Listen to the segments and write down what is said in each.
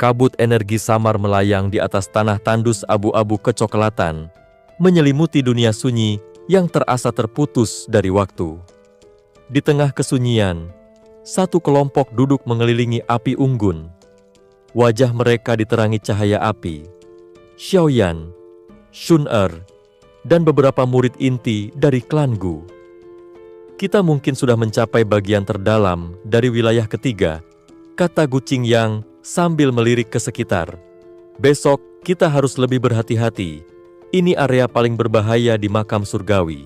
Kabut energi samar melayang di atas tanah tandus abu-abu kecoklatan, menyelimuti dunia sunyi yang terasa terputus dari waktu. Di tengah kesunyian, satu kelompok duduk mengelilingi api unggun. Wajah mereka diterangi cahaya api. Xiaoyan, Sun Er, dan beberapa murid inti dari klan Gu. Kita mungkin sudah mencapai bagian terdalam dari wilayah ketiga, kata Gu Qingyang sambil melirik ke sekitar. Besok kita harus lebih berhati-hati. Ini area paling berbahaya di makam surgawi.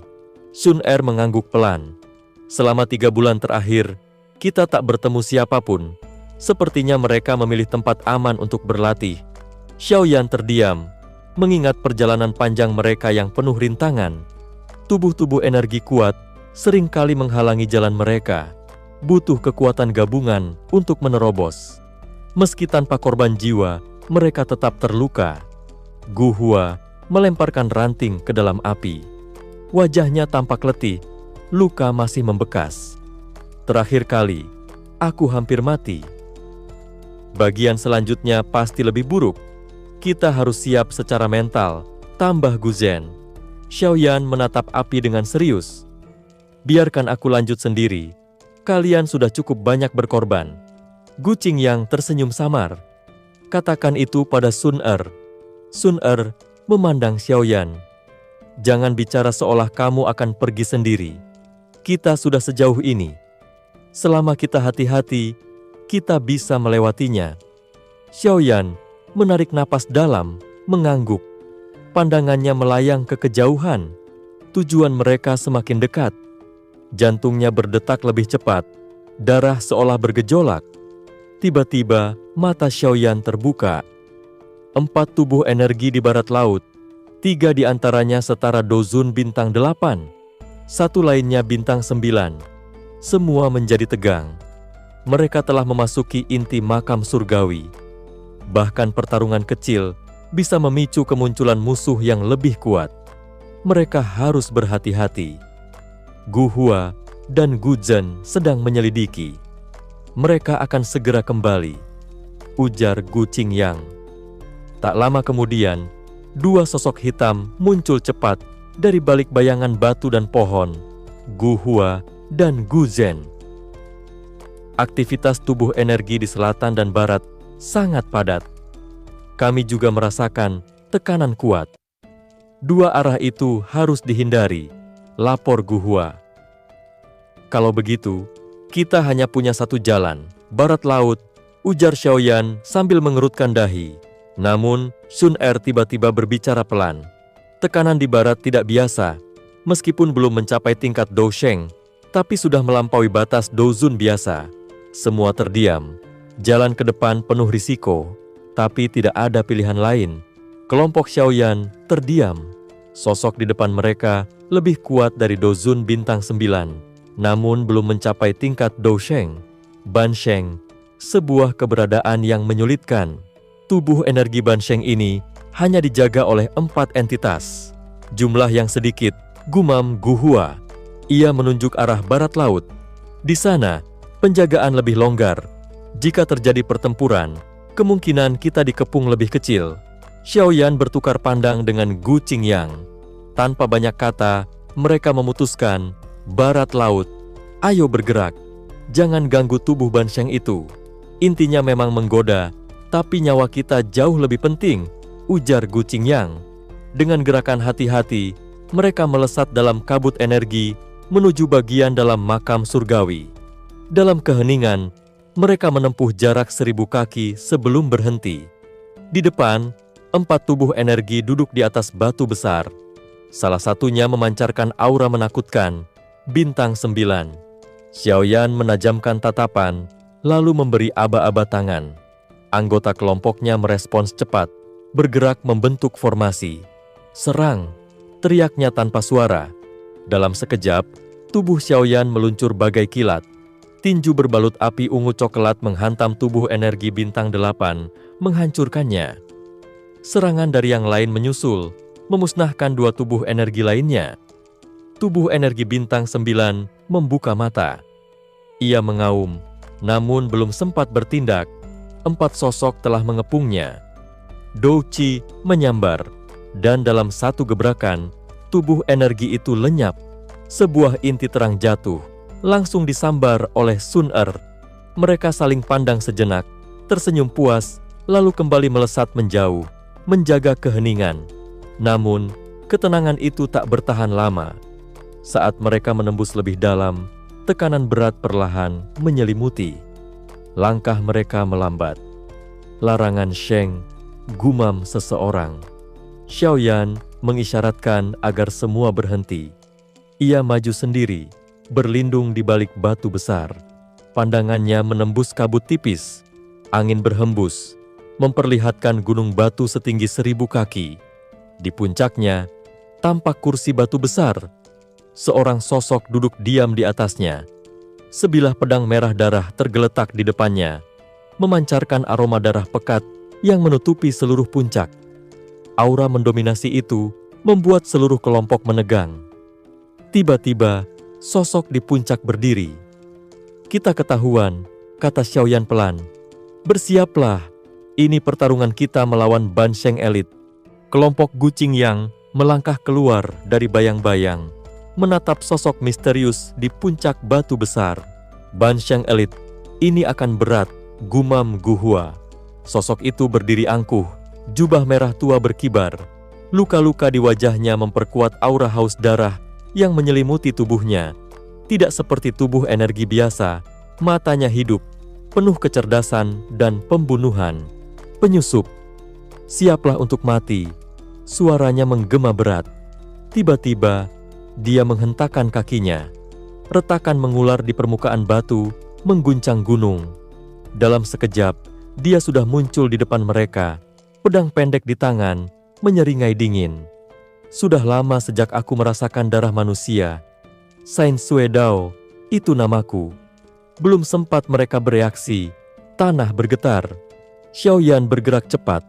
Sun Er mengangguk pelan. Selama 3 bulan terakhir, kita tak bertemu siapapun. Sepertinya mereka memilih tempat aman untuk berlatih. Xiaoyan terdiam, mengingat perjalanan panjang mereka yang penuh rintangan. Tubuh-tubuh energi kuat seringkali menghalangi jalan mereka. Butuh kekuatan gabungan untuk menerobos. Meski tanpa korban jiwa, mereka tetap terluka. Gu Hua melemparkan ranting ke dalam api. Wajahnya tampak letih, luka masih membekas. Terakhir kali, aku hampir mati. Bagian selanjutnya pasti lebih buruk. Kita harus siap secara mental, tambah Gu Zhen. Xiaoyan menatap api dengan serius. Biarkan aku lanjut sendiri. Kalian sudah cukup banyak berkorban. Gu Qingyang tersenyum samar. Katakan itu pada Sun Er. Sun Er memandang Xiaoyan. Jangan bicara seolah kamu akan pergi sendiri. Kita sudah sejauh ini. Selama kita hati-hati, kita bisa melewatinya. Xiaoyan menarik napas dalam, mengangguk. Pandangannya melayang ke kejauhan. Tujuan mereka semakin dekat. Jantungnya berdetak lebih cepat. Darah seolah bergejolak. Tiba-tiba, mata Xiaoyan terbuka. 4 tubuh energi di barat laut. 3 di antaranya setara dozun bintang 8. 1 lainnya bintang 9. Semua menjadi tegang. Mereka telah memasuki inti makam surgawi. Bahkan pertarungan kecil bisa memicu kemunculan musuh yang lebih kuat. Mereka harus berhati-hati. Gu Hua dan Gu Zhen sedang menyelidiki. Mereka akan segera kembali, ujar Gu Qingyang. Tak lama kemudian, 2 sosok hitam muncul cepat dari balik bayangan batu dan pohon, Gu Hua dan Gu Zhen. Aktivitas tubuh energi di selatan dan barat sangat padat. Kami juga merasakan tekanan kuat. 2 arah itu harus dihindari, lapor Gu Hua. Kalau begitu, kita hanya punya 1 jalan, barat laut, ujar Xiaoyan sambil mengerutkan dahi. Namun, Sun Er tiba-tiba berbicara pelan. Tekanan di barat tidak biasa, meskipun belum mencapai tingkat Dou Sheng, tapi sudah melampaui batas Douzun biasa. Semua terdiam. Jalan ke depan penuh risiko, tapi tidak ada pilihan lain. Kelompok Xiaoyan terdiam. Sosok di depan mereka lebih kuat dari Douzun bintang 9. Namun belum mencapai tingkat Dou Sheng. Ban Sheng, sebuah keberadaan yang menyulitkan. Tubuh energi Ban Sheng ini hanya dijaga oleh 4 entitas. Jumlah yang sedikit, gumam Gu Hua. Ia menunjuk arah barat laut. Di sana, penjagaan lebih longgar. Jika terjadi pertempuran, kemungkinan kita dikepung lebih kecil. Xiaoyan bertukar pandang dengan Gu Qingyang. Tanpa banyak kata, mereka memutuskan, barat laut, ayo bergerak. Jangan ganggu tubuh Ban Sheng itu. Intinya memang menggoda, tapi nyawa kita jauh lebih penting, ujar Gu Qingyang. Dengan gerakan hati-hati, mereka melesat dalam kabut energi menuju bagian dalam makam surgawi. Dalam keheningan, mereka menempuh jarak 1000 kaki sebelum berhenti. Di depan, 4 tubuh energi duduk di atas batu besar. Salah satunya memancarkan aura menakutkan, bintang 9. Xiaoyan menajamkan tatapan, lalu memberi aba-aba tangan. Anggota kelompoknya merespons cepat, bergerak membentuk formasi. Serang, teriaknya tanpa suara. Dalam sekejap, tubuh Xiaoyan meluncur bagai kilat. Tinju berbalut api ungu coklat menghantam tubuh energi bintang 8, menghancurkannya. Serangan dari yang lain menyusul, memusnahkan 2 tubuh energi lainnya. Tubuh energi bintang 9 membuka mata. Ia mengaum, namun belum sempat bertindak. 4 sosok telah mengepungnya. Douqi menyambar, dan dalam satu gebrakan, tubuh energi itu lenyap. Sebuah inti terang jatuh, langsung disambar oleh Sun Er. Mereka saling pandang sejenak, tersenyum puas, lalu kembali melesat menjauh, menjaga keheningan. Namun, ketenangan itu tak bertahan lama. Saat mereka menembus lebih dalam, tekanan berat perlahan menyelimuti. Langkah mereka melambat. Larangan Sheng, gumam seseorang. Xiaoyan mengisyaratkan agar semua berhenti. Ia maju sendiri, berlindung di balik batu besar. Pandangannya menembus kabut tipis. Angin berhembus, memperlihatkan gunung batu setinggi 1000 kaki. Di puncaknya, tampak kursi batu besar. Seorang sosok duduk diam di atasnya. Sebilah pedang merah darah tergeletak di depannya, memancarkan aroma darah pekat yang menutupi seluruh puncak. Aura mendominasi itu membuat seluruh kelompok menegang. Tiba-tiba, sosok di puncak berdiri. "Kita ketahuan," kata Xiaoyan pelan. "Bersiaplah, ini pertarungan kita melawan Ban Sheng Elit." Kelompok Gu Qingyang melangkah keluar dari bayang-bayang, menatap sosok misterius di puncak batu besar. "Ban Sheng Elit, ini akan berat," gumam Gu Hua. Sosok itu berdiri angkuh, jubah merah tua berkibar. Luka-luka di wajahnya memperkuat aura haus darah yang menyelimuti tubuhnya. Tidak seperti tubuh energi biasa, matanya hidup, penuh kecerdasan dan pembunuhan. "Penyusup, siaplah untuk mati." Suaranya menggema berat. Tiba-tiba, dia menghentakkan kakinya. Retakan mengular di permukaan batu, mengguncang gunung. Dalam sekejap, dia sudah muncul di depan mereka, pedang pendek di tangan, menyeringai dingin. "Sudah lama sejak aku merasakan darah manusia. Sain Sue Dao, itu namaku." Belum sempat mereka bereaksi, tanah bergetar. Xiaoyan bergerak cepat,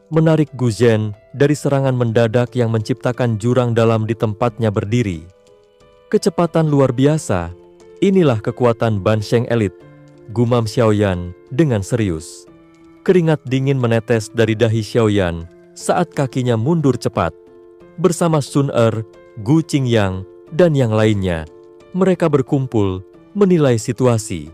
menarik Gu Zhen dari serangan mendadak yang menciptakan jurang dalam di tempatnya berdiri. "Kecepatan luar biasa, inilah kekuatan Ban Sheng Elit," gumam Xiaoyan dengan serius. Keringat dingin menetes dari dahi Xiaoyan saat kakinya mundur cepat. Bersama Sun Er, Gu Qingyang, dan yang lainnya, mereka berkumpul menilai situasi.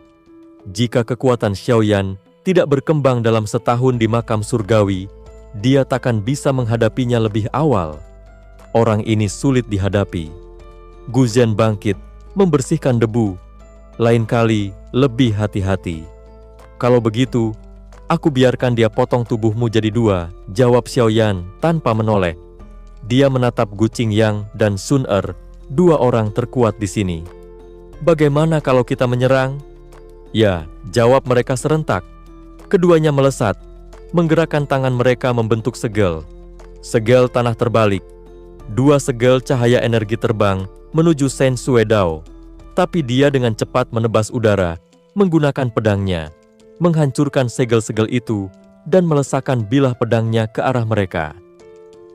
Jika kekuatan Xiaoyan tidak berkembang dalam setahun di makam surgawi, dia takkan bisa menghadapinya lebih awal. Orang ini sulit dihadapi. Gu Zhen bangkit, membersihkan debu. "Lain kali, lebih hati-hati." "Kalau begitu, aku biarkan dia potong tubuhmu jadi 2, jawab Xiaoyan tanpa menoleh. Dia menatap Gu Qingyang dan Sun Er, 2 orang terkuat di sini. "Bagaimana kalau kita menyerang?" "Ya," jawab mereka serentak. Keduanya melesat, menggerakkan tangan mereka membentuk segel. Segel tanah terbalik. 2 segel cahaya energi terbang menuju Sain Sue Dao. Tapi dia dengan cepat menebas udara, menggunakan pedangnya, menghancurkan segel-segel itu, dan melesakkan bilah pedangnya ke arah mereka.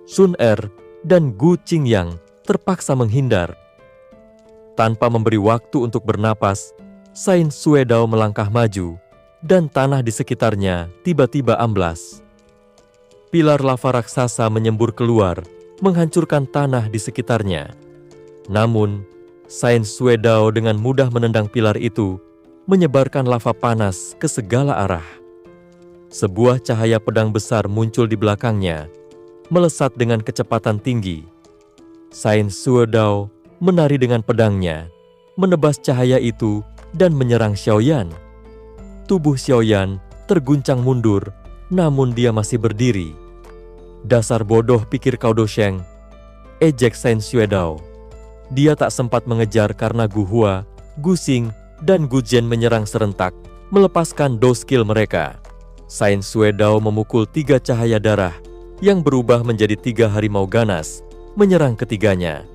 Sun Er dan Gu Qingyang terpaksa menghindar. Tanpa memberi waktu untuk bernapas, Sain Sue Dao melangkah maju, dan tanah di sekitarnya tiba-tiba amblas. Pilar lava raksasa menyembur keluar, menghancurkan tanah di sekitarnya. Namun, Sain Sue Dao dengan mudah menendang pilar itu, menyebarkan lava panas ke segala arah. Sebuah cahaya pedang besar muncul di belakangnya, melesat dengan kecepatan tinggi. Sain Sue Dao menari dengan pedangnya, menebas cahaya itu dan menyerang Xiaoyan. Tubuh Xiaoyan terguncang mundur, namun dia masih berdiri. "Dasar bodoh," pikir Cao Dosheng, ejek Sain Sue Dao. Dia tak sempat mengejar karena Gu Hua, Gu Xing, dan Gu Zhen menyerang serentak, melepaskan 2 skill mereka. Sain Sue Dao memukul 3 cahaya darah yang berubah menjadi 3 harimau ganas, menyerang ketiganya.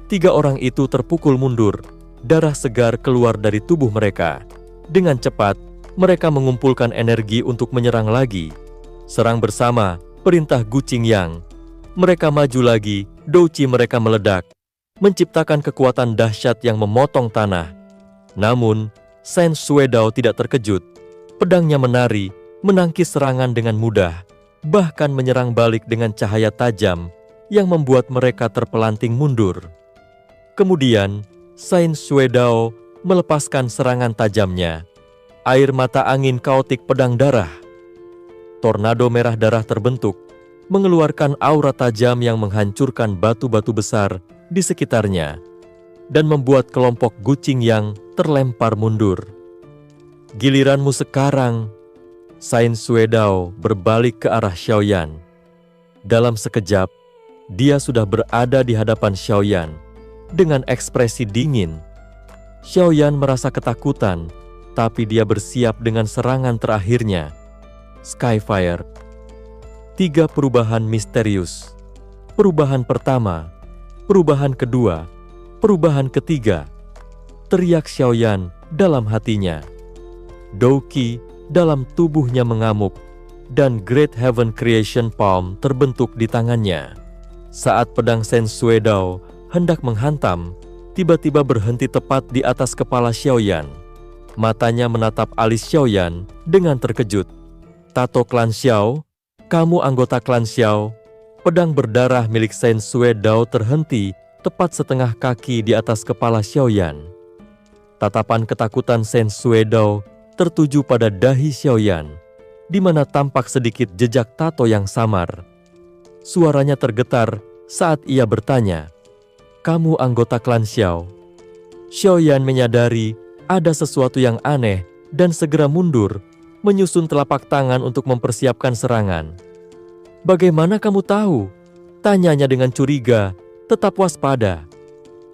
3 orang itu terpukul mundur, darah segar keluar dari tubuh mereka. Dengan cepat, mereka mengumpulkan energi untuk menyerang lagi. "Serang bersama," perintah Gu Qingyang. Mereka maju lagi, douqi mereka meledak, menciptakan kekuatan dahsyat yang memotong tanah. Namun, Sain Sue Dao tidak terkejut. Pedangnya menari, menangkis serangan dengan mudah, bahkan menyerang balik dengan cahaya tajam yang membuat mereka terpelanting mundur. Kemudian, Saint Suedao melepaskan serangan tajamnya. Air mata angin kaotik pedang darah. Tornado merah darah terbentuk, mengeluarkan aura tajam yang menghancurkan batu-batu besar di sekitarnya dan membuat kelompok Guqing yang terlempar mundur. Giliranmu sekarang. Saint Suedao berbalik ke arah Xiaoyan. Dalam sekejap, dia sudah berada di hadapan Xiaoyan dengan ekspresi dingin. Xiaoyan merasa ketakutan, tapi dia bersiap dengan serangan terakhirnya. Skyfire. 3 perubahan misterius. Perubahan pertama, perubahan kedua, perubahan ketiga. Teriak Xiaoyan dalam hatinya. Douqi dalam tubuhnya mengamuk, dan Great Heaven Creation Palm terbentuk di tangannya. Saat pedang Saint Suedao hendak menghantam, tiba-tiba berhenti tepat di atas kepala Xiaoyan. Matanya menatap alis Xiaoyan dengan terkejut. "Tato klan Xiao, kamu anggota klan Xiao?" Pedang berdarah milik Saint Suedao terhenti tepat setengah kaki di atas kepala Xiaoyan. Tatapan ketakutan Saint Suedao tertuju pada dahi Xiaoyan, di mana tampak sedikit jejak tato yang samar. Suaranya tergetar saat ia bertanya, "Kamu anggota klan Xiao?" Xiaoyan menyadari ada sesuatu yang aneh dan segera mundur, menyusun telapak tangan untuk mempersiapkan serangan. "Bagaimana kamu tahu?" tanyanya dengan curiga, tetap waspada.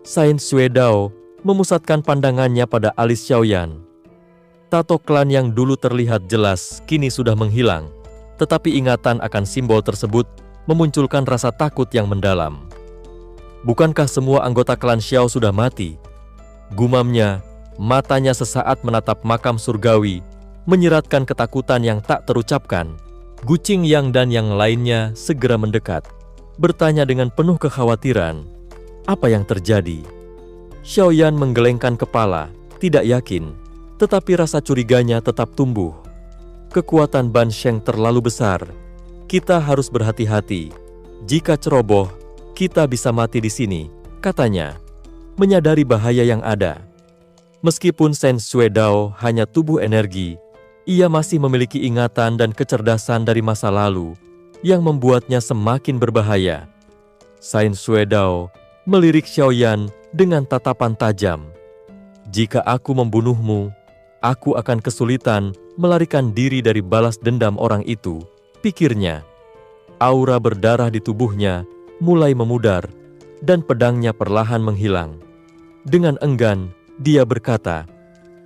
Saint Suedao memusatkan pandangannya pada alis Xiaoyan. Tato klan yang dulu terlihat jelas kini sudah menghilang, tetapi ingatan akan simbol tersebut memunculkan rasa takut yang mendalam. "Bukankah semua anggota klan Xiao sudah mati?" gumamnya. Matanya sesaat menatap makam surgawi, menyiratkan ketakutan yang tak terucapkan. Guqing Yang dan yang lainnya segera mendekat, bertanya dengan penuh kekhawatiran, "Apa yang terjadi?" Xiaoyan menggelengkan kepala, tidak yakin, tetapi rasa curiganya tetap tumbuh. "Kekuatan Ban Sheng terlalu besar. Kita harus berhati-hati. Jika ceroboh, kita bisa mati di sini," katanya, menyadari bahaya yang ada. Meskipun Saint Suedao hanya tubuh energi, ia masih memiliki ingatan dan kecerdasan dari masa lalu yang membuatnya semakin berbahaya. Saint Suedao melirik Xiaoyan dengan tatapan tajam. "Jika aku membunuhmu, aku akan kesulitan melarikan diri dari balas dendam orang itu," pikirnya. Aura berdarah di tubuhnya mulai memudar, dan pedangnya perlahan menghilang. Dengan enggan, dia berkata,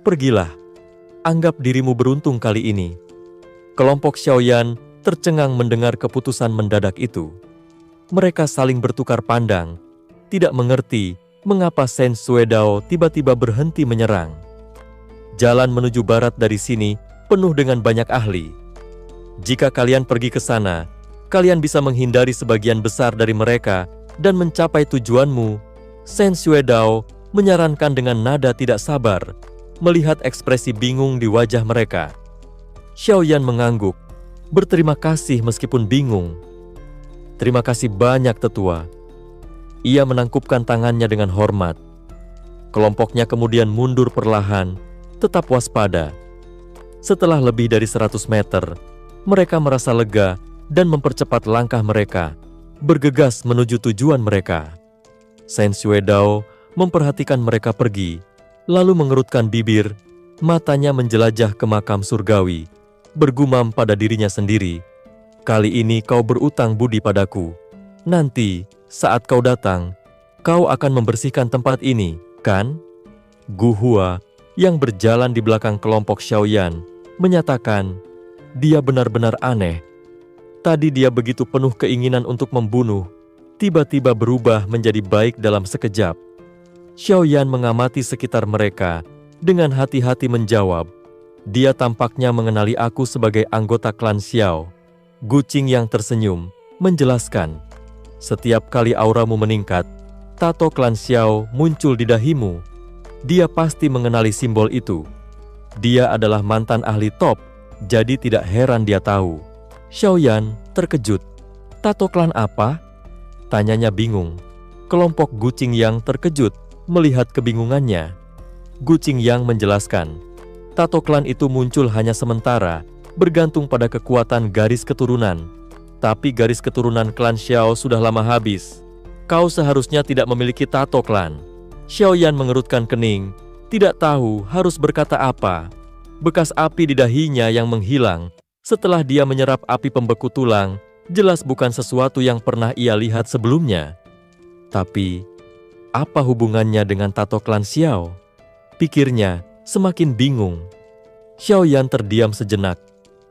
"Pergilah, anggap dirimu beruntung kali ini." Kelompok Xiaoyan tercengang mendengar keputusan mendadak itu. Mereka saling bertukar pandang, tidak mengerti mengapa Saint Suedao tiba-tiba berhenti menyerang. "Jalan menuju barat dari sini penuh dengan banyak ahli. Jika kalian pergi ke sana, kalian bisa menghindari sebagian besar dari mereka dan mencapai tujuanmu," Saint Suedao menyarankan dengan nada tidak sabar, melihat ekspresi bingung di wajah mereka. Xiaoyan mengangguk, berterima kasih meskipun bingung. "Terima kasih banyak, tetua." Ia menangkupkan tangannya dengan hormat. Kelompoknya kemudian mundur perlahan, tetap waspada. Setelah lebih dari 100 meter, mereka merasa lega dan mempercepat langkah mereka, bergegas menuju tujuan mereka. Saint Suedao memperhatikan mereka pergi, lalu mengerutkan bibir, matanya menjelajah ke makam surgawi, bergumam pada dirinya sendiri, "Kali ini kau berutang budi padaku. Nanti, saat kau datang, kau akan membersihkan tempat ini, kan?" Gu Hua, yang berjalan di belakang kelompok Xiaoyan, menyatakan, dia benar-benar aneh. Tadi dia begitu penuh keinginan untuk membunuh, tiba-tiba berubah menjadi baik dalam sekejap. Xiaoyan mengamati sekitar mereka, dengan hati-hati menjawab, "Dia tampaknya mengenali aku sebagai anggota klan Xiao." Guqing Yang tersenyum, menjelaskan, "Setiap kali auramu meningkat, tato klan Xiao muncul di dahimu. Dia pasti mengenali simbol itu. Dia adalah mantan ahli top Jadi tidak heran dia tahu. Xiaoyan terkejut. Tato klan apa? Tanyanya bingung. Kelompok Gu Qingyang terkejut melihat kebingungannya. Gu Qingyang menjelaskan, tato klan itu muncul hanya sementara, bergantung pada kekuatan garis keturunan. Tapi garis keturunan klan Xiao sudah lama habis. Kau seharusnya tidak memiliki tato klan. Xiaoyan mengerutkan kening, tidak tahu harus berkata apa. Bekas api di dahinya yang menghilang setelah dia menyerap api pembeku tulang, jelas bukan sesuatu yang pernah ia lihat sebelumnya. Tapi, apa hubungannya dengan tato klan Xiao? Pikirnya semakin bingung. Xiaoyan terdiam sejenak,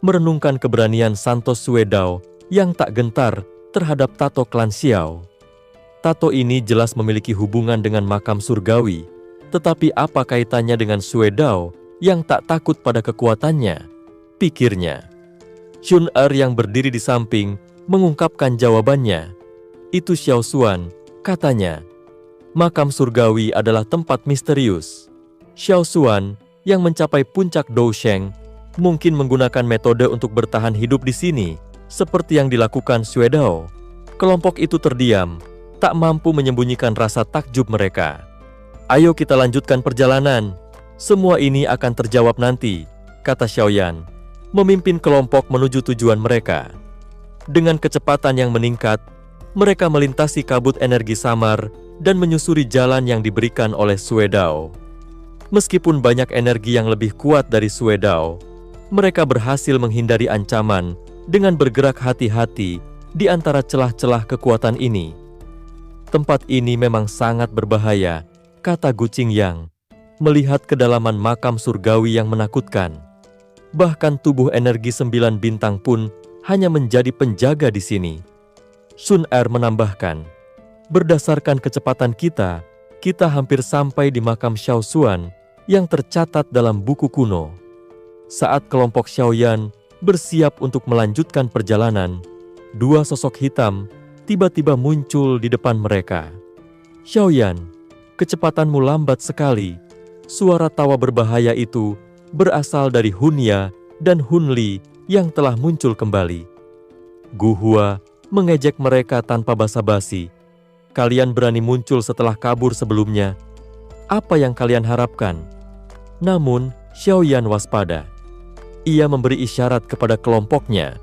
merenungkan keberanian Santos Suedao yang tak gentar terhadap tato klan Xiao. Tato ini jelas memiliki hubungan dengan makam surgawi, tetapi apa kaitannya dengan Suedao yang tak takut pada kekuatannya? Pikirnya. Xun Er yang berdiri di samping mengungkapkan jawabannya. Itu Xiao Xuan, katanya. Makam surgawi adalah tempat misterius. Xiao Xuan yang mencapai puncak Dousheng mungkin menggunakan metode untuk bertahan hidup di sini, seperti yang dilakukan Suedao. Kelompok itu terdiam, tak mampu menyembunyikan rasa takjub mereka. Ayo kita lanjutkan perjalanan. Semua ini akan terjawab nanti, kata Xiaoyan, memimpin kelompok menuju tujuan mereka. Dengan kecepatan yang meningkat, mereka melintasi kabut energi samar dan menyusuri jalan yang diberikan oleh Suedao. Meskipun banyak energi yang lebih kuat dari Suedao, mereka berhasil menghindari ancaman dengan bergerak hati-hati di antara celah-celah kekuatan ini. Tempat ini memang sangat berbahaya, kata Gu Qingyang, melihat kedalaman makam surgawi yang menakutkan. Bahkan tubuh energi 9 bintang pun hanya menjadi penjaga di sini. Sun Er menambahkan, berdasarkan kecepatan kita hampir sampai di makam Xiao Xuan yang tercatat dalam buku kuno. Saat kelompok Xiaoyan bersiap untuk melanjutkan perjalanan, dua sosok hitam tiba-tiba muncul di depan mereka. Xiaoyan, kecepatanmu lambat sekali. Suara tawa berbahaya itu berasal dari Hunya dan Hunli yang telah muncul kembali. Gu Hua mengejek mereka tanpa basa-basi. Kalian berani muncul setelah kabur sebelumnya. Apa yang kalian harapkan? Namun, Xiaoyan waspada. Ia memberi isyarat kepada kelompoknya.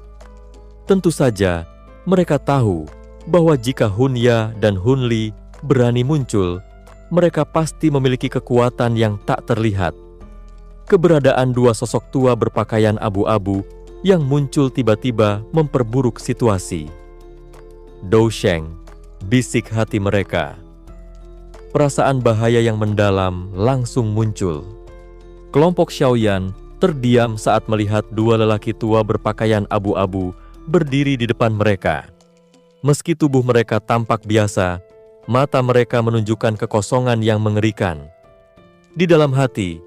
Tentu saja, mereka tahu bahwa jika Hunya dan Hunli berani muncul, mereka pasti memiliki kekuatan yang tak terlihat. Keberadaan dua sosok tua berpakaian abu-abu yang muncul tiba-tiba memperburuk situasi. Dousheng, bisik hati mereka. Perasaan bahaya yang mendalam langsung muncul. Kelompok Xiaoyan terdiam saat melihat dua lelaki tua berpakaian abu-abu berdiri di depan mereka. Meski tubuh mereka tampak biasa, mata mereka menunjukkan kekosongan yang mengerikan. Di dalam hati,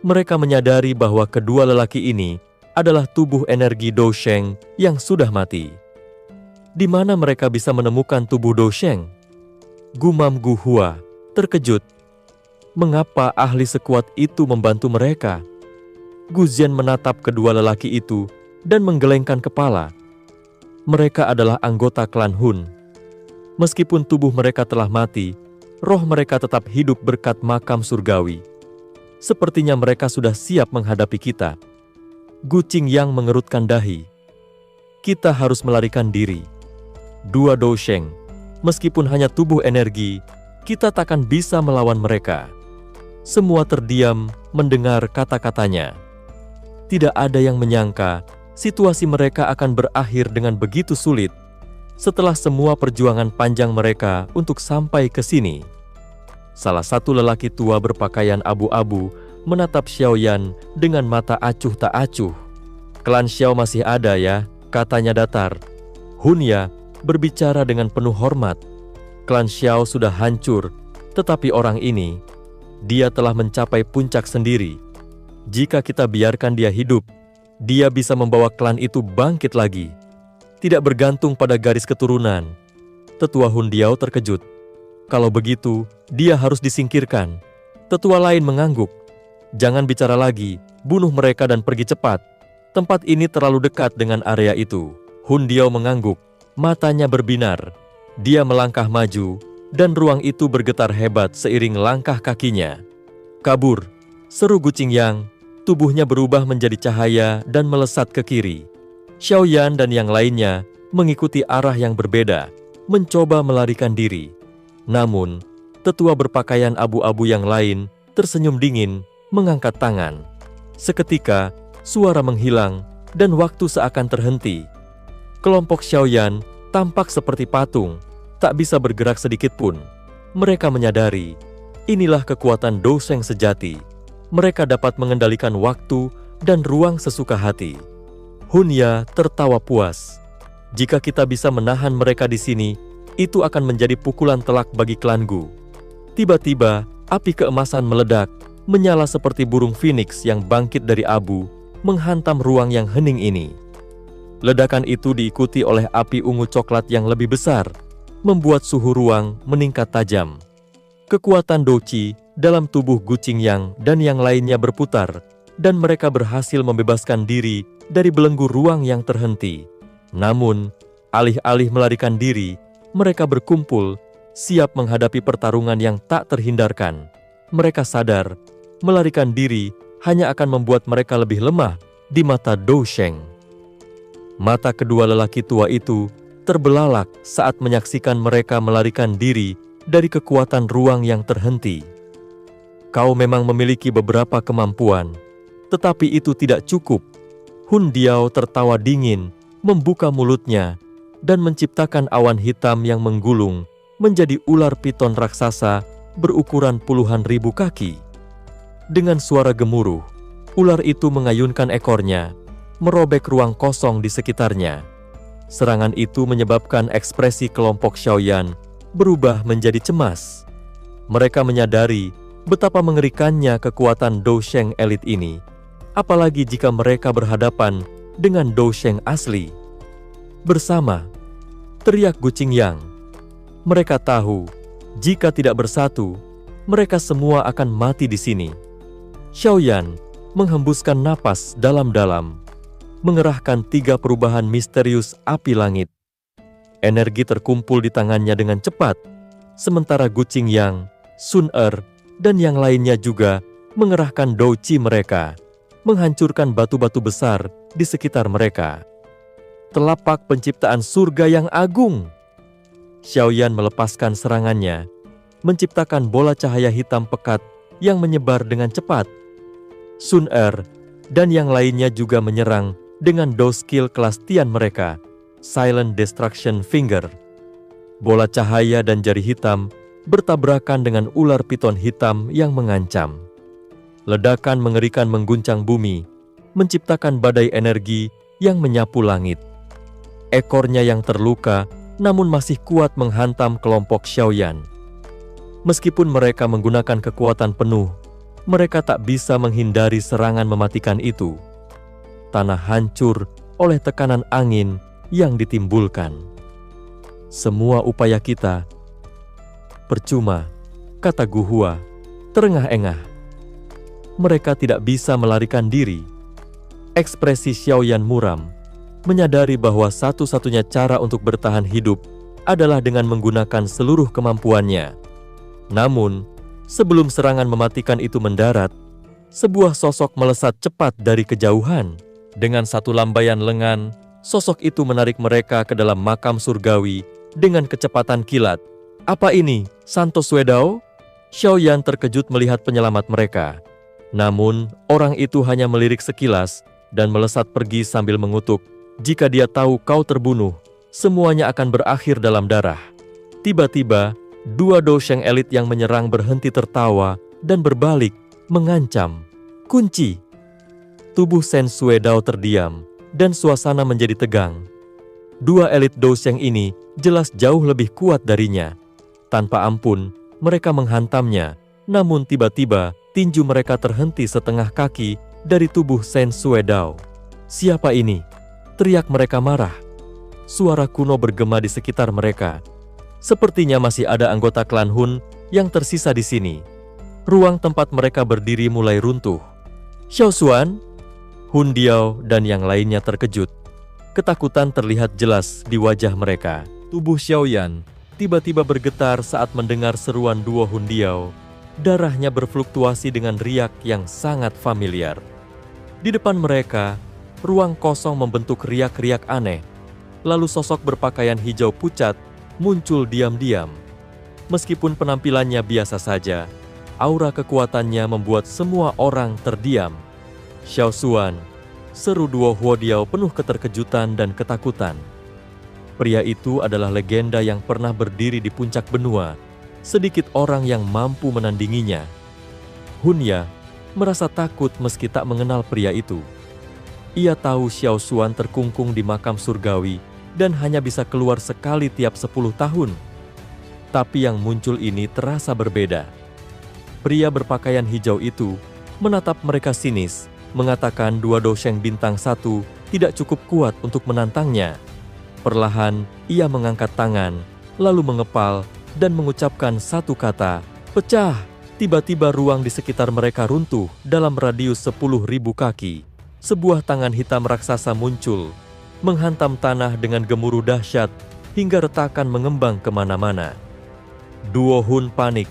mereka menyadari bahwa kedua lelaki ini adalah tubuh energi Dousheng yang sudah mati. Di mana mereka bisa menemukan tubuh Dousheng? Gumam Gu Hua, terkejut. Mengapa ahli sekuat itu membantu mereka? Gu Zian menatap kedua lelaki itu dan menggelengkan kepala. Mereka adalah anggota klan Hun. Meskipun tubuh mereka telah mati, roh mereka tetap hidup berkat makam surgawi. Sepertinya mereka sudah siap menghadapi kita. Gu Qingyang mengerutkan dahi. Kita harus melarikan diri. Dua Dousheng, meskipun hanya tubuh energi, kita takkan bisa melawan mereka. Semua terdiam mendengar kata-katanya. Tidak ada yang menyangka situasi mereka akan berakhir dengan begitu sulit setelah semua perjuangan panjang mereka untuk sampai ke sini. Salah satu lelaki tua berpakaian abu-abu menatap Xiaoyan dengan mata acuh tak acuh. Klan Xiao masih ada ya, katanya datar. Hunya berbicara dengan penuh hormat. Klan Xiao sudah hancur, tetapi orang ini, dia telah mencapai puncak sendiri. Jika kita biarkan dia hidup, dia bisa membawa klan itu bangkit lagi. Tidak bergantung pada garis keturunan. Tetua Hundiao terkejut. Kalau begitu, dia harus disingkirkan. Tetua lain mengangguk. Jangan bicara lagi, bunuh mereka dan pergi cepat. Tempat ini terlalu dekat dengan area itu. Hun Diao mengangguk, matanya berbinar. Dia melangkah maju, dan ruang itu bergetar hebat seiring langkah kakinya. Kabur, seru Gu Qingyang. Tubuhnya berubah menjadi cahaya dan melesat ke kiri. Xiaoyan dan yang lainnya mengikuti arah yang berbeda, mencoba melarikan diri. Namun, tetua berpakaian abu-abu yang lain tersenyum dingin, mengangkat tangan. Seketika, suara menghilang dan waktu seakan terhenti. Kelompok Xiaoyan tampak seperti patung, tak bisa bergerak sedikit pun. Mereka menyadari, inilah kekuatan Dou Sheng sejati. Mereka dapat mengendalikan waktu dan ruang sesuka hati. Hun Ya tertawa puas. Jika kita bisa menahan mereka di sini, itu akan menjadi pukulan telak bagi klan Gu. Tiba-tiba, api keemasan meledak, menyala seperti burung phoenix yang bangkit dari abu, menghantam ruang yang hening ini. Ledakan itu diikuti oleh api ungu coklat yang lebih besar, membuat suhu ruang meningkat tajam. Kekuatan Dou Qi dalam tubuh Gu Qingyang dan yang lainnya berputar, dan mereka berhasil membebaskan diri dari belenggu ruang yang terhenti. Namun, alih-alih melarikan diri, mereka berkumpul, siap menghadapi pertarungan yang tak terhindarkan. Mereka sadar, melarikan diri hanya akan membuat mereka lebih lemah di mata Dou Sheng. Mata kedua lelaki tua itu terbelalak saat menyaksikan mereka melarikan diri dari kekuatan ruang yang terhenti. Kau memang memiliki beberapa kemampuan, tetapi itu tidak cukup. Hun Diao tertawa dingin, membuka mulutnya, dan menciptakan awan hitam yang menggulung menjadi ular piton raksasa berukuran puluhan ribu kaki. Dengan suara gemuruh, ular itu mengayunkan ekornya, merobek ruang kosong di sekitarnya. Serangan itu menyebabkan ekspresi kelompok Xiaoyan berubah menjadi cemas. Mereka menyadari betapa mengerikannya kekuatan Dou Sheng elit ini, apalagi jika mereka berhadapan dengan Dou Sheng asli. Bersama, teriak Gu Qingyang. Mereka tahu, jika tidak bersatu, mereka semua akan mati di sini. Xiaoyan menghembuskan napas dalam-dalam, mengerahkan 3 perubahan misterius api langit. Energi terkumpul di tangannya dengan cepat, sementara Gu Qingyang, Sun Er, dan yang lainnya juga mengerahkan Dou Qi mereka, menghancurkan batu-batu besar di sekitar mereka. Telapak penciptaan surga yang agung. Xiaoyan melepaskan serangannya, menciptakan bola cahaya hitam pekat yang menyebar dengan cepat. Sun Er dan yang lainnya juga menyerang dengan Dou skill kelas Tian mereka, Silent Destruction Finger. Bola cahaya dan jari hitam bertabrakan dengan ular piton hitam yang mengancam. Ledakan mengerikan mengguncang bumi, menciptakan badai energi yang menyapu langit. Ekornya yang terluka namun masih kuat menghantam kelompok Xiaoyan. Meskipun mereka menggunakan kekuatan penuh, mereka tak bisa menghindari serangan mematikan itu. Tanah hancur oleh tekanan angin yang ditimbulkan. Semua upaya kita percuma, kata Gu Hua, terengah-engah. Mereka tidak bisa melarikan diri. Ekspresi Xiaoyan muram, menyadari bahwa satu-satunya cara untuk bertahan hidup adalah dengan menggunakan seluruh kemampuannya. Namun, sebelum serangan mematikan itu mendarat, sebuah sosok melesat cepat dari kejauhan. Dengan satu lambaian lengan, sosok itu menarik mereka ke dalam makam surgawi dengan kecepatan kilat. Apa ini, Santos Wedao? Xiaoyan terkejut melihat penyelamat mereka. Namun, orang itu hanya melirik sekilas dan melesat pergi sambil mengutuk. Jika dia tahu kau terbunuh, semuanya akan berakhir dalam darah. Tiba-tiba, 2 Dou Sheng elit yang menyerang berhenti tertawa dan berbalik, mengancam. Kunci! Tubuh Sen Sue Dao terdiam, dan suasana menjadi tegang. 2 elit Dou Sheng ini jelas jauh lebih kuat darinya. Tanpa ampun, mereka menghantamnya, namun tiba-tiba tinju mereka terhenti setengah kaki dari tubuh Sen Sue Dao. Siapa ini? Teriak mereka marah. Suara kuno bergema di sekitar mereka. Sepertinya masih ada anggota klan Hun yang tersisa di sini. Ruang tempat mereka berdiri mulai runtuh. Xiao Xuan, Hun Diao dan yang lainnya terkejut. Ketakutan terlihat jelas di wajah mereka. Tubuh Xiaoyan tiba-tiba bergetar saat mendengar seruan duo Hun Diao. Darahnya berfluktuasi dengan riak yang sangat familiar. Di depan mereka, ruang kosong membentuk riak-riak aneh. Lalu sosok berpakaian hijau pucat muncul diam-diam. Meskipun penampilannya biasa saja, aura kekuatannya membuat semua orang terdiam. Xiao Xuan, seru duo Huo Diao penuh keterkejutan dan ketakutan. Pria itu adalah legenda yang pernah berdiri di puncak benua. Sedikit orang yang mampu menandinginya. Hunya merasa takut meski tak mengenal pria itu. Ia tahu Xiao Xuan terkungkung di makam surgawi dan hanya bisa keluar sekali tiap 10 tahun. Tapi yang muncul ini terasa berbeda. Pria berpakaian hijau itu menatap mereka sinis, mengatakan dua Dousheng bintang 1 tidak cukup kuat untuk menantangnya. Perlahan ia mengangkat tangan, lalu mengepal dan mengucapkan satu kata, "Pecah!" Tiba-tiba ruang di sekitar mereka runtuh dalam radius 10.000 kaki. Sebuah tangan hitam raksasa muncul, menghantam tanah dengan gemuruh dahsyat hingga retakan mengembang kemana-mana. Duo Hun panik,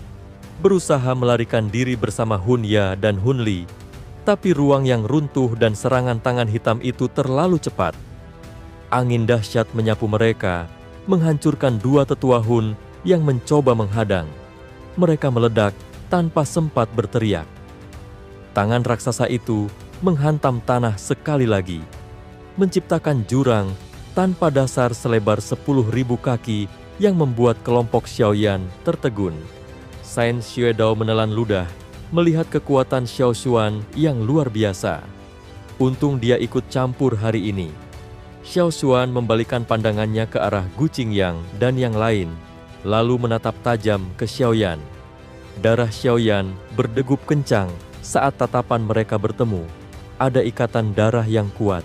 berusaha melarikan diri bersama Hun Ya dan Hun Li, tapi ruang yang runtuh dan serangan tangan hitam itu terlalu cepat. Angin dahsyat menyapu mereka, menghancurkan dua tetua Hun yang mencoba menghadang. Mereka meledak tanpa sempat berteriak. Tangan raksasa itu menghantam tanah sekali lagi, menciptakan jurang tanpa dasar selebar 10.000 kaki yang membuat kelompok Xiaoyan tertegun. Sain Xuedao menelan ludah melihat kekuatan Xiao Xuan yang luar biasa. Untung dia ikut campur hari ini. Xiao Xuan membalikan pandangannya ke arah Gu Qingyang dan yang lain, lalu menatap tajam ke Xiaoyan. Darah Xiaoyan berdegup kencang saat tatapan mereka bertemu. Ada ikatan darah yang kuat.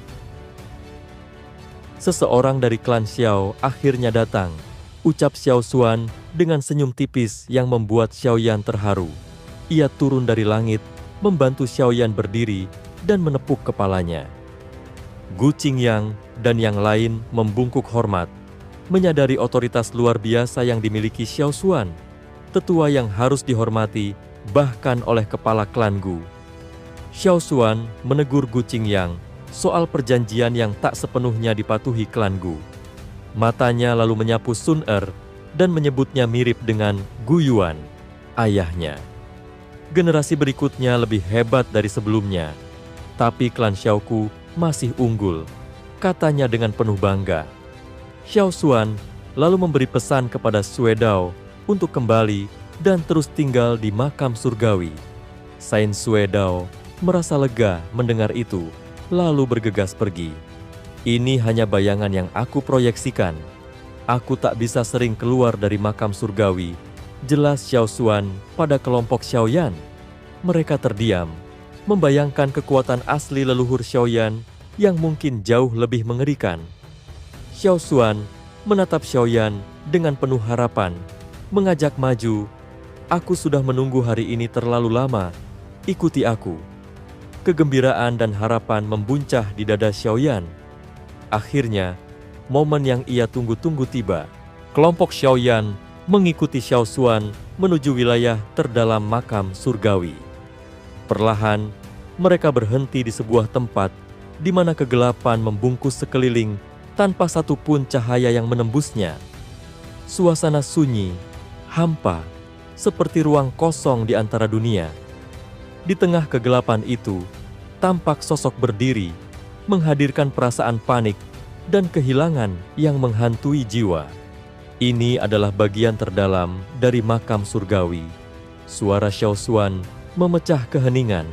Seseorang dari klan Xiao akhirnya datang, ucap Xiao Xuan dengan senyum tipis yang membuat Xiaoyan terharu. Ia turun dari langit, membantu Xiaoyan berdiri dan menepuk kepalanya. Gu Qingyang dan yang lain membungkuk hormat, menyadari otoritas luar biasa yang dimiliki Xiao Xuan, tetua yang harus dihormati bahkan oleh kepala klan Gu. Xiao Xuan menegur Gu Qingyang soal perjanjian yang tak sepenuhnya dipatuhi klan Gu. Matanya lalu menyapu Sun Er dan menyebutnya mirip dengan Gu Yuan, ayahnya. Generasi berikutnya lebih hebat dari sebelumnya, tapi klan Xiaoku masih unggul, katanya dengan penuh bangga. Xiao Xuan lalu memberi pesan kepada Xuedao untuk kembali dan terus tinggal di makam surgawi. Sain Xuedao merasa lega mendengar itu, lalu bergegas pergi. Ini hanya bayangan yang aku proyeksikan. Aku tak bisa sering keluar dari makam surgawi, jelas Xiao Xuan pada kelompok Xiaoyan. Mereka terdiam, membayangkan kekuatan asli leluhur Xiaoyan yang mungkin jauh lebih mengerikan. Xiao Xuan menatap Xiaoyan dengan penuh harapan, mengajak maju. "Aku sudah menunggu hari ini terlalu lama, ikuti aku." Kegembiraan dan harapan membuncah di dada Xiaoyan. Akhirnya, momen yang ia tunggu-tunggu tiba. Kelompok Xiaoyan mengikuti Xiao Xuan menuju wilayah terdalam makam surgawi. Perlahan, mereka berhenti di sebuah tempat di mana kegelapan membungkus sekeliling tanpa satupun cahaya yang menembusnya. Suasana sunyi, hampa, seperti ruang kosong di antara dunia. Di tengah kegelapan itu, tampak sosok berdiri, menghadirkan perasaan panik dan kehilangan yang menghantui jiwa. Ini adalah bagian terdalam dari makam surgawi. Suara Xiao Xuan memecah keheningan,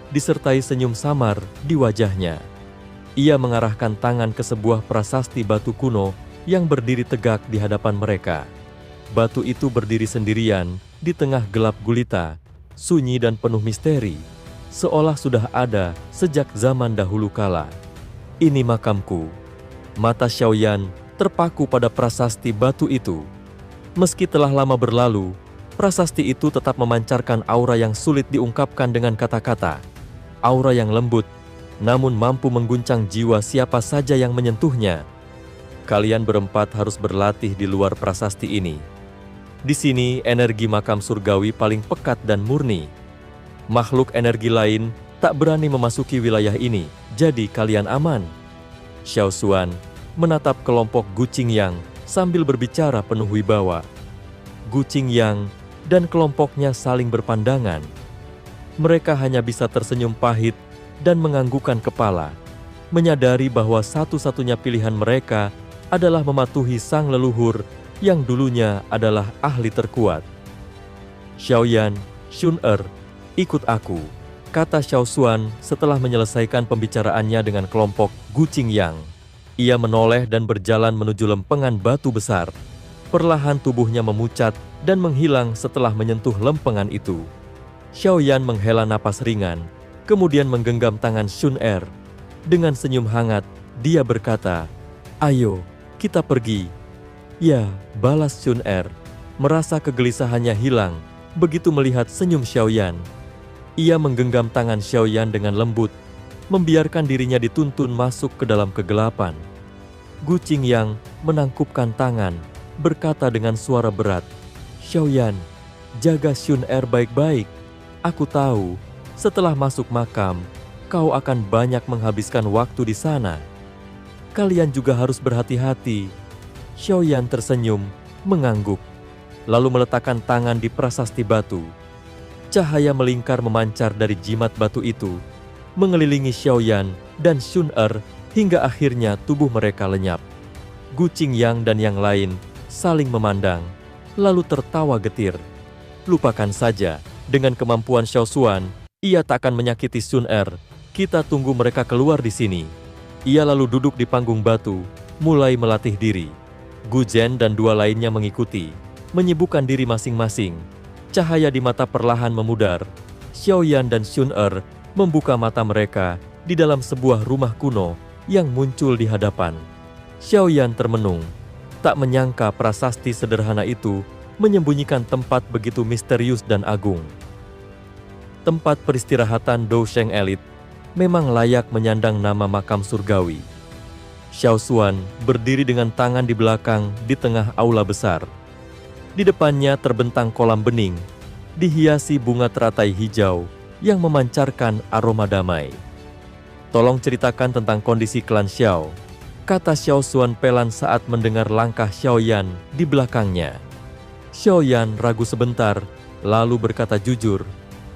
disertai senyum samar di wajahnya. Ia mengarahkan tangan ke sebuah prasasti batu kuno yang berdiri tegak di hadapan mereka. Batu itu berdiri sendirian di tengah gelap gulita, sunyi dan penuh misteri, seolah sudah ada sejak zaman dahulu kala. "Ini makamku." Mata Xiaoyan terpaku pada prasasti batu itu. Meski telah lama berlalu, prasasti itu tetap memancarkan aura yang sulit diungkapkan dengan kata-kata. Aura yang lembut, namun mampu mengguncang jiwa siapa saja yang menyentuhnya. Kalian berempat harus berlatih di luar prasasti ini. Di sini energi makam surgawi paling pekat dan murni. Makhluk energi lain tak berani memasuki wilayah ini, jadi kalian aman. Xiao Xuan menatap kelompok Gu Qingyang sambil berbicara penuh wibawa. Gu Qingyang dan kelompoknya saling berpandangan. Mereka hanya bisa tersenyum pahit dan menganggukkan kepala, menyadari bahwa satu-satunya pilihan mereka adalah mematuhi sang leluhur yang dulunya adalah ahli terkuat. Xiaoyan, Xun ikut aku, kata Xiao Xuan setelah menyelesaikan pembicaraannya dengan kelompok Gu Qingyang. Ia menoleh dan berjalan menuju lempengan batu besar. Perlahan tubuhnya memucat dan menghilang setelah menyentuh lempengan itu. Xiaoyan menghela napas ringan, kemudian menggenggam tangan Xun. Dengan senyum hangat, dia berkata, "Ayo, kita pergi." Ya, balas Xun, merasa kegelisahannya hilang begitu melihat senyum Xiaoyan. Ia menggenggam tangan Xiaoyan dengan lembut, membiarkan dirinya dituntun masuk ke dalam kegelapan. Gu Qingyang menangkupkan tangan, berkata dengan suara berat, "Xiaoyan, jaga Xun baik-baik. Aku tahu, setelah masuk makam, kau akan banyak menghabiskan waktu di sana. Kalian juga harus berhati-hati." Xiaoyan tersenyum, mengangguk, lalu meletakkan tangan di prasasti batu. Cahaya melingkar memancar dari jimat batu itu, mengelilingi Xiaoyan dan Xun hingga akhirnya tubuh mereka lenyap. Gu Qingyang dan yang lain saling memandang, lalu tertawa getir. Lupakan saja, dengan kemampuan Xiao Xuan, ia tak akan menyakiti Xun. Kita tunggu mereka keluar di sini. Ia lalu duduk di panggung batu, mulai melatih diri. Gu Zhen dan dua lainnya mengikuti, menyibukkan diri masing-masing. Cahaya di mata perlahan memudar. Xiaoyan dan Xun membuka mata mereka di dalam sebuah rumah kuno yang muncul di hadapan. Xiaoyan termenung, tak menyangka prasasti sederhana itu menyembunyikan tempat begitu misterius dan agung. Tempat peristirahatan Dou Sheng elit memang layak menyandang nama makam surgawi. Xiao Xuan berdiri dengan tangan di belakang di tengah aula besar. Di depannya terbentang kolam bening, dihiasi bunga teratai hijau yang memancarkan aroma damai. "Tolong ceritakan tentang kondisi klan Xiao," kata Xiao Xuan pelan saat mendengar langkah Xiaoyan di belakangnya. Xiaoyan ragu sebentar, lalu berkata jujur,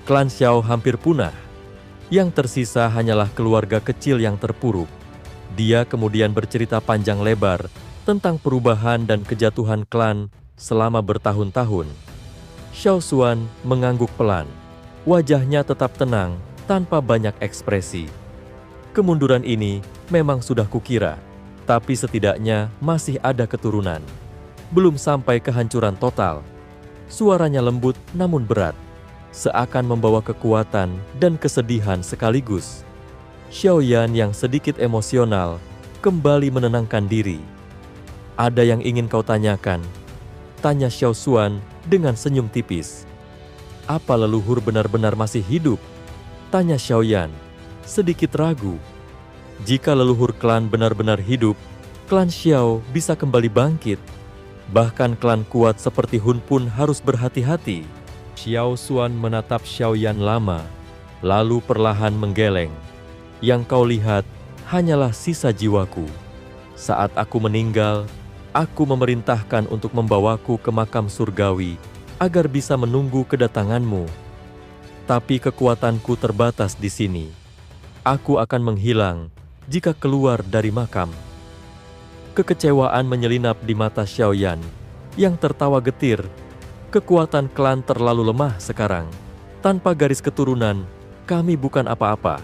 "Klan Xiao hampir punah. Yang tersisa hanyalah keluarga kecil yang terpuruk." Dia kemudian bercerita panjang lebar tentang perubahan dan kejatuhan klan selama bertahun-tahun. Xiao Xuan mengangguk pelan. Wajahnya tetap tenang, tanpa banyak ekspresi. Kemunduran ini memang sudah kukira, tapi setidaknya masih ada keturunan. Belum sampai kehancuran total. Suaranya lembut namun berat, seakan membawa kekuatan dan kesedihan sekaligus. Xiaoyan yang sedikit emosional kembali menenangkan diri. "Ada yang ingin kau tanyakan?" tanya Xiao Xuan dengan senyum tipis. "Apa leluhur benar-benar masih hidup?" tanya Xiaoyan, sedikit ragu. Jika leluhur klan benar-benar hidup, klan Xiao bisa kembali bangkit. Bahkan klan kuat seperti Hun pun harus berhati-hati. Xiao Xuan menatap Xiaoyan lama, lalu perlahan menggeleng. "Yang kau lihat hanyalah sisa jiwaku. Saat aku meninggal, aku memerintahkan untuk membawaku ke makam surgawi agar bisa menunggu kedatanganmu. Tapi kekuatanku terbatas di sini. Aku akan menghilang jika keluar dari makam." Kekecewaan menyelinap di mata Xiaoyan yang tertawa getir. Kekuatan klan terlalu lemah sekarang. Tanpa garis keturunan, kami bukan apa-apa.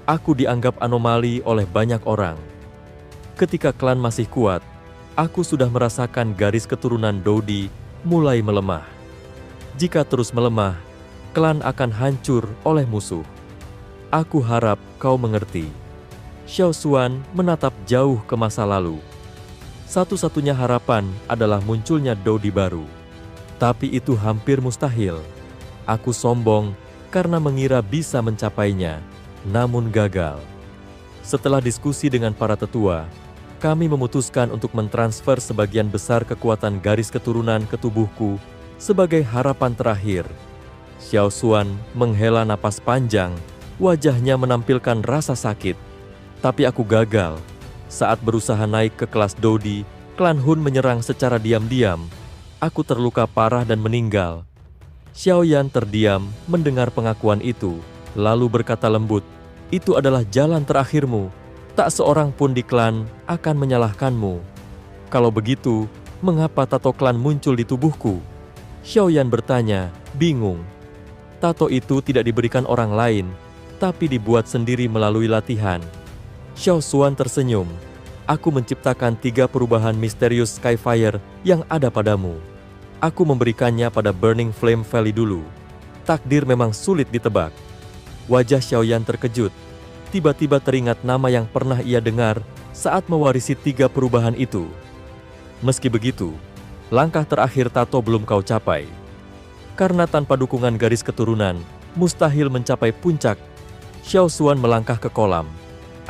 Aku dianggap anomali oleh banyak orang. Ketika klan masih kuat, aku sudah merasakan garis keturunan Dodi mulai melemah. Jika terus melemah, klan akan hancur oleh musuh. Aku harap kau mengerti. Xiao Xuan menatap jauh ke masa lalu. Satu-satunya harapan adalah munculnya Dodi baru. Tapi itu hampir mustahil. Aku sombong karena mengira bisa mencapainya, namun gagal. Setelah diskusi dengan para tetua, kami memutuskan untuk mentransfer sebagian besar kekuatan garis keturunan ke tubuhku sebagai harapan terakhir. Xiao Xuan menghela napas panjang, wajahnya menampilkan rasa sakit. Tapi aku gagal. Saat berusaha naik ke kelas Dodi, klan Hun menyerang secara diam-diam. Aku terluka parah dan meninggal. Xiaoyan terdiam mendengar pengakuan itu, lalu berkata lembut, "Itu adalah jalan terakhirmu. Tak seorang pun di klan akan menyalahkanmu. Kalau begitu, mengapa tato klan muncul di tubuhku?" Xiaoyan bertanya, bingung. Tato itu tidak diberikan orang lain, tapi dibuat sendiri melalui latihan. Xiao Xuan tersenyum. "Aku menciptakan 3 perubahan misterius Skyfire yang ada padamu. Aku memberikannya pada Burning Flame Valley dulu. Takdir memang sulit ditebak." Wajah Xiaoyan terkejut. Tiba-tiba teringat nama yang pernah ia dengar saat mewarisi 3 perubahan itu. "Meski begitu, langkah terakhir tato belum kau capai. Karena tanpa dukungan garis keturunan, mustahil mencapai puncak." Xiao Xuan melangkah ke kolam.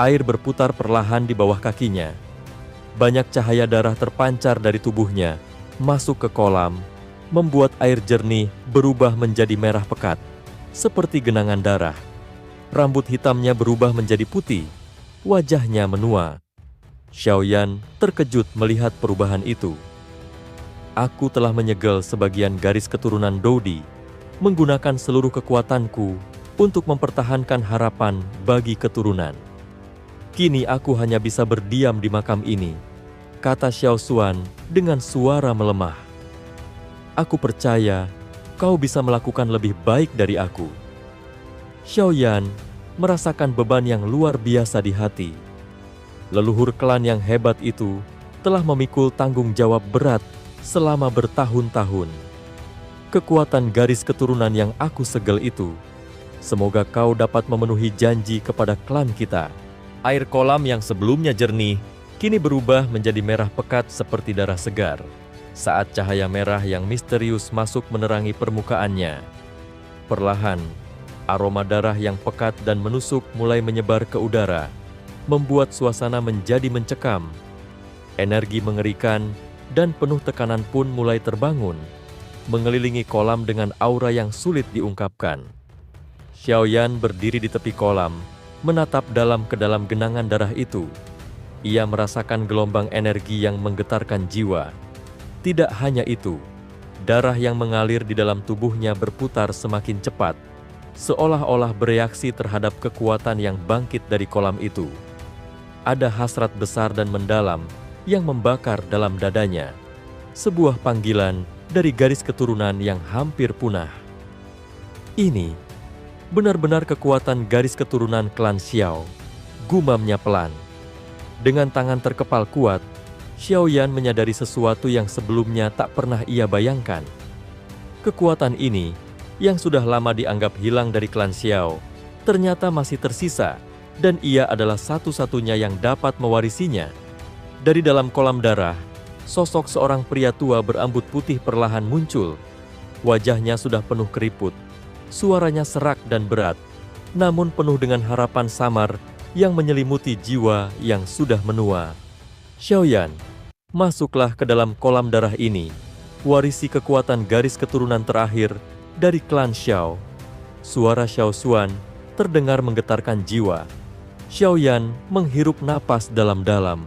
Air berputar perlahan di bawah kakinya. Banyak cahaya darah terpancar dari tubuhnya, masuk ke kolam, membuat air jernih berubah menjadi merah pekat, seperti genangan darah. Rambut hitamnya berubah menjadi putih, wajahnya menua. Xiaoyan terkejut melihat perubahan itu. "Aku telah menyegel sebagian garis keturunan Dodi, menggunakan seluruh kekuatanku untuk mempertahankan harapan bagi keturunan. Kini aku hanya bisa berdiam di makam ini," kata Xiao Xuan dengan suara melemah. "Aku percaya kau bisa melakukan lebih baik dari aku." Xiaoyan merasakan beban yang luar biasa di hati. Leluhur klan yang hebat itu telah memikul tanggung jawab berat selama bertahun-tahun. Kekuatan garis keturunan yang aku segel itu, semoga kau dapat memenuhi janji kepada klan kita. Air kolam yang sebelumnya jernih kini berubah menjadi merah pekat seperti darah segar saat cahaya merah yang misterius masuk menerangi permukaannya. Perlahan, aroma darah yang pekat dan menusuk mulai menyebar ke udara, membuat suasana menjadi mencekam. Energi mengerikan dan penuh tekanan pun mulai terbangun, mengelilingi kolam dengan aura yang sulit diungkapkan. Xiaoyan berdiri di tepi kolam, menatap dalam ke dalam genangan darah itu. Ia merasakan gelombang energi yang menggetarkan jiwa. Tidak hanya itu, darah yang mengalir di dalam tubuhnya berputar semakin cepat, seolah-olah bereaksi terhadap kekuatan yang bangkit dari kolam itu. Ada hasrat besar dan mendalam yang membakar dalam dadanya. Sebuah panggilan dari garis keturunan yang hampir punah. "Ini benar-benar kekuatan garis keturunan klan Xiao," gumamnya pelan. Dengan tangan terkepal kuat, Xiaoyan menyadari sesuatu yang sebelumnya tak pernah ia bayangkan. Kekuatan ini, yang sudah lama dianggap hilang dari klan Xiao, ternyata masih tersisa, dan ia adalah satu-satunya yang dapat mewarisinya. Dari dalam kolam darah, sosok seorang pria tua berambut putih perlahan muncul. Wajahnya sudah penuh keriput, suaranya serak dan berat, namun penuh dengan harapan samar yang menyelimuti jiwa yang sudah menua. "Xiaoyan, masuklah ke dalam kolam darah ini, warisi kekuatan garis keturunan terakhir dari klan Xiao." Suara Xiao Xuan terdengar menggetarkan jiwa. Xiaoyan menghirup napas dalam-dalam,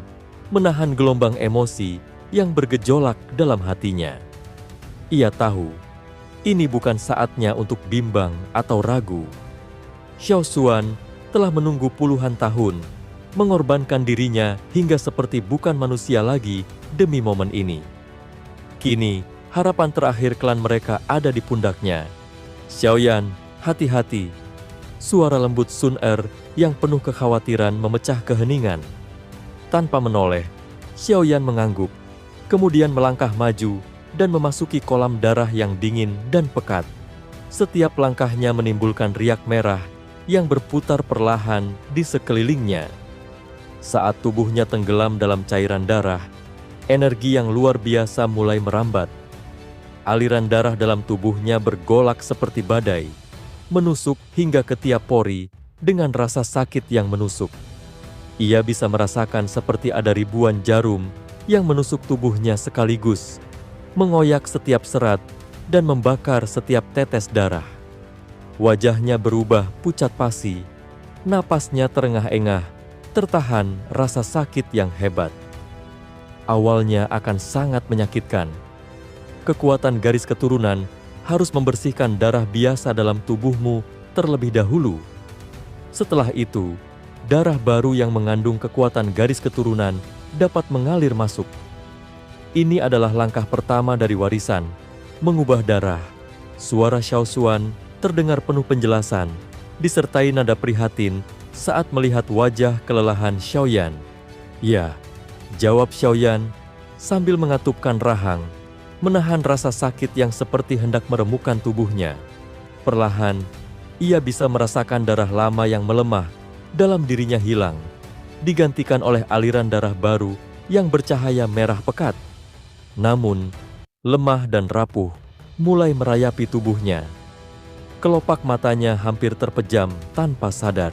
menahan gelombang emosi yang bergejolak dalam hatinya. Ia tahu, ini bukan saatnya untuk bimbang atau ragu. Xiao Xuan telah menunggu puluhan tahun, mengorbankan dirinya hingga seperti bukan manusia lagi demi momen ini. Kini, harapan terakhir klan mereka ada di pundaknya. "Xiaoyan, hati-hati." Suara lembut Sun Er yang penuh kekhawatiran memecah keheningan. Tanpa menoleh, Xiaoyan mengangguk, kemudian melangkah maju dan memasuki kolam darah yang dingin dan pekat. Setiap langkahnya menimbulkan riak merah yang berputar perlahan di sekelilingnya. Saat tubuhnya tenggelam dalam cairan darah, energi yang luar biasa mulai merambat. Aliran darah dalam tubuhnya bergolak seperti badai, menusuk hingga ke tiap pori dengan rasa sakit yang menusuk. Ia bisa merasakan seperti ada ribuan jarum yang menusuk tubuhnya sekaligus, mengoyak setiap serat dan membakar setiap tetes darah. Wajahnya berubah pucat pasi, napasnya terengah-engah, tertahan rasa sakit yang hebat. Awalnya akan sangat menyakitkan. Kekuatan garis keturunan harus membersihkan darah biasa dalam tubuhmu terlebih dahulu. Setelah itu, darah baru yang mengandung kekuatan garis keturunan dapat mengalir masuk. Ini adalah langkah pertama dari warisan, mengubah darah. Suara Xiao Xuan terdengar penuh penjelasan, disertai nada prihatin saat melihat wajah kelelahan Xiaoyan. "Ya," jawab Xiaoyan sambil mengatupkan rahang, menahan rasa sakit yang seperti hendak meremukkan tubuhnya. Perlahan, ia bisa merasakan darah lama yang melemah dalam dirinya hilang, digantikan oleh aliran darah baru yang bercahaya merah pekat. Namun, lemah dan rapuh mulai merayapi tubuhnya. Kelopak matanya hampir terpejam tanpa sadar.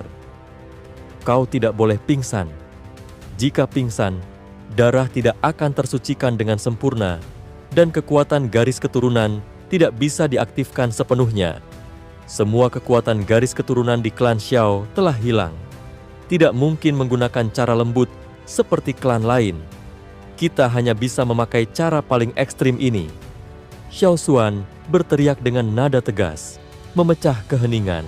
"Kau tidak boleh pingsan. Jika pingsan, darah tidak akan tersucikan dengan sempurna dan kekuatan garis keturunan tidak bisa diaktifkan sepenuhnya. Semua kekuatan garis keturunan di klan Xiao telah hilang. Tidak mungkin menggunakan cara lembut seperti klan lain. Kita hanya bisa memakai cara paling ekstrim ini." Xiao Xuan berteriak dengan nada tegas, memecah keheningan.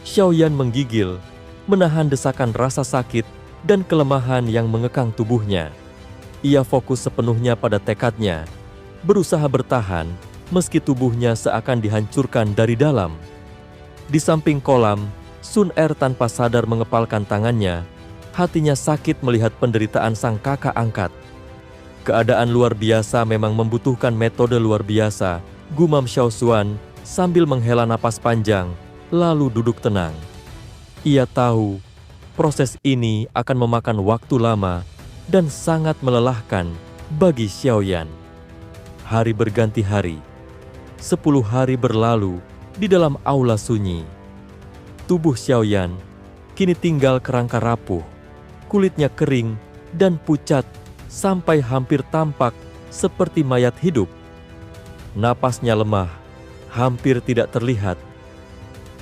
Xiaoyan menggigil, menahan desakan rasa sakit dan kelemahan yang mengekang tubuhnya. Ia fokus sepenuhnya pada tekadnya, berusaha bertahan meski tubuhnya seakan dihancurkan dari dalam. Di samping kolam, Sun Er tanpa sadar mengepalkan tangannya. Hatinya sakit melihat penderitaan sang kakak angkat. "Keadaan luar biasa memang membutuhkan metode luar biasa," gumam Xiao Xuan sambil menghela napas panjang, lalu duduk tenang. Ia tahu proses ini akan memakan waktu lama dan sangat melelahkan bagi Xiaoyan. Hari berganti hari. 10 hari berlalu di dalam aula sunyi. Tubuh Xiaoyan kini tinggal kerangka rapuh, kulitnya kering dan pucat sampai hampir tampak seperti mayat hidup. Napasnya lemah, hampir tidak terlihat.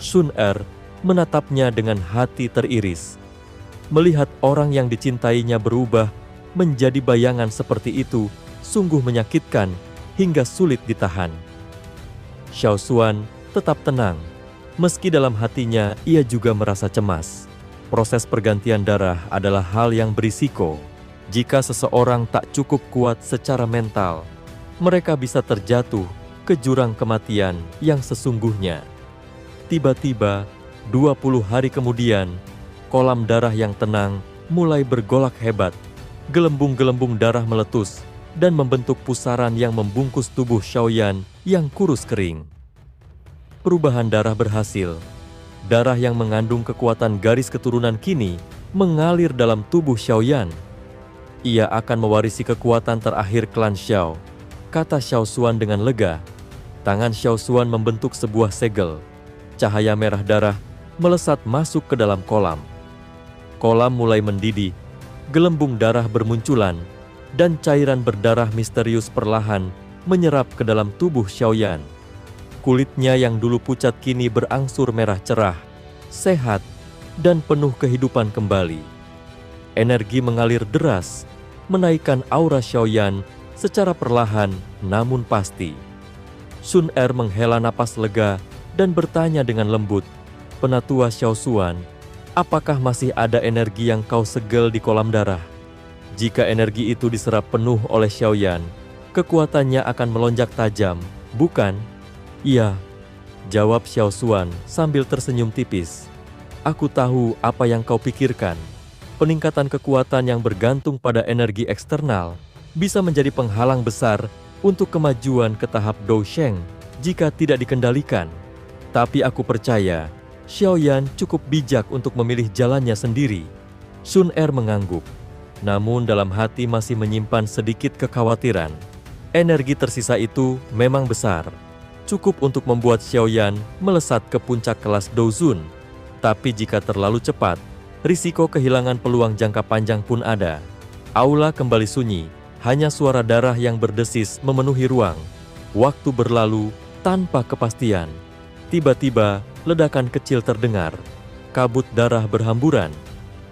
Sun Er menatapnya dengan hati teriris. Melihat orang yang dicintainya berubah menjadi bayangan seperti itu sungguh menyakitkan hingga sulit ditahan. Xiao Xuan tetap tenang, meski dalam hatinya ia juga merasa cemas. Proses pergantian darah adalah hal yang berisiko. Jika seseorang tak cukup kuat secara mental, mereka bisa terjatuh ke jurang kematian yang sesungguhnya. Tiba-tiba, 20 hari kemudian, kolam darah yang tenang mulai bergolak hebat. Gelembung-gelembung darah meletus dan membentuk pusaran yang membungkus tubuh Xiaoyan yang kurus kering. Perubahan darah berhasil. Darah yang mengandung kekuatan garis keturunan kini mengalir dalam tubuh Xiaoyan. Ia akan mewarisi kekuatan terakhir klan Xiao, kata Xiao Xuan dengan lega. Tangan Xiao Xuan membentuk sebuah segel. Cahaya merah darah melesat masuk ke dalam kolam. Kolam mulai mendidih, gelembung darah bermunculan, dan cairan berdarah misterius perlahan menyerap ke dalam tubuh Xiaoyan. Kulitnya yang dulu pucat kini berangsur merah cerah, sehat, dan penuh kehidupan kembali. Energi mengalir deras, menaikkan aura Xiaoyan secara perlahan namun pasti. Sun Er menghela napas lega dan bertanya dengan lembut, "Penatua Xiao Xuan, apakah masih ada energi yang kau segel di kolam darah? Jika energi itu diserap penuh oleh Xiaoyan, kekuatannya akan melonjak tajam, bukan?" "Iya," jawab Xiao Xuan sambil tersenyum tipis. "Aku tahu apa yang kau pikirkan. Peningkatan kekuatan yang bergantung pada energi eksternal bisa menjadi penghalang besar untuk kemajuan ke tahap Dousheng jika tidak dikendalikan. Tapi aku percaya Xiaoyan cukup bijak untuk memilih jalannya sendiri." Sun Er mengangguk, namun dalam hati masih menyimpan sedikit kekhawatiran. Energi tersisa itu memang besar, cukup untuk membuat Xiaoyan melesat ke puncak kelas Douzun. Tapi jika terlalu cepat, Risiko kehilangan peluang jangka panjang pun ada. Aula kembali sunyi, hanya suara darah yang berdesis memenuhi ruang. Waktu berlalu tanpa kepastian. Tiba-tiba, ledakan kecil terdengar. Kabut darah berhamburan.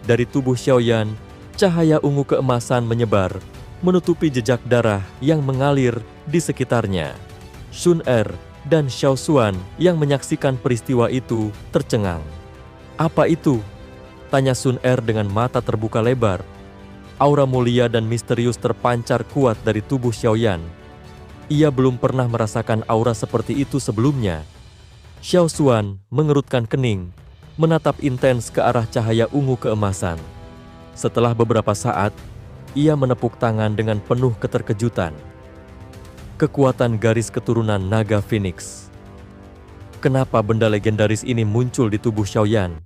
Dari tubuh Xiaoyan, cahaya ungu keemasan menyebar, menutupi jejak darah yang mengalir di sekitarnya. Sun Er dan Xiao Xuan yang menyaksikan peristiwa itu tercengang. "Apa itu?" tanya Sun Er dengan mata terbuka lebar. Aura mulia dan misterius terpancar kuat dari tubuh Xiaoyan. Ia belum pernah merasakan aura seperti itu sebelumnya. Xiao Xuan mengerutkan kening, menatap intens ke arah cahaya ungu keemasan. Setelah beberapa saat, ia menepuk tangan dengan penuh keterkejutan. Kekuatan garis keturunan naga Phoenix. Kenapa benda legendaris ini muncul di tubuh Xiaoyan?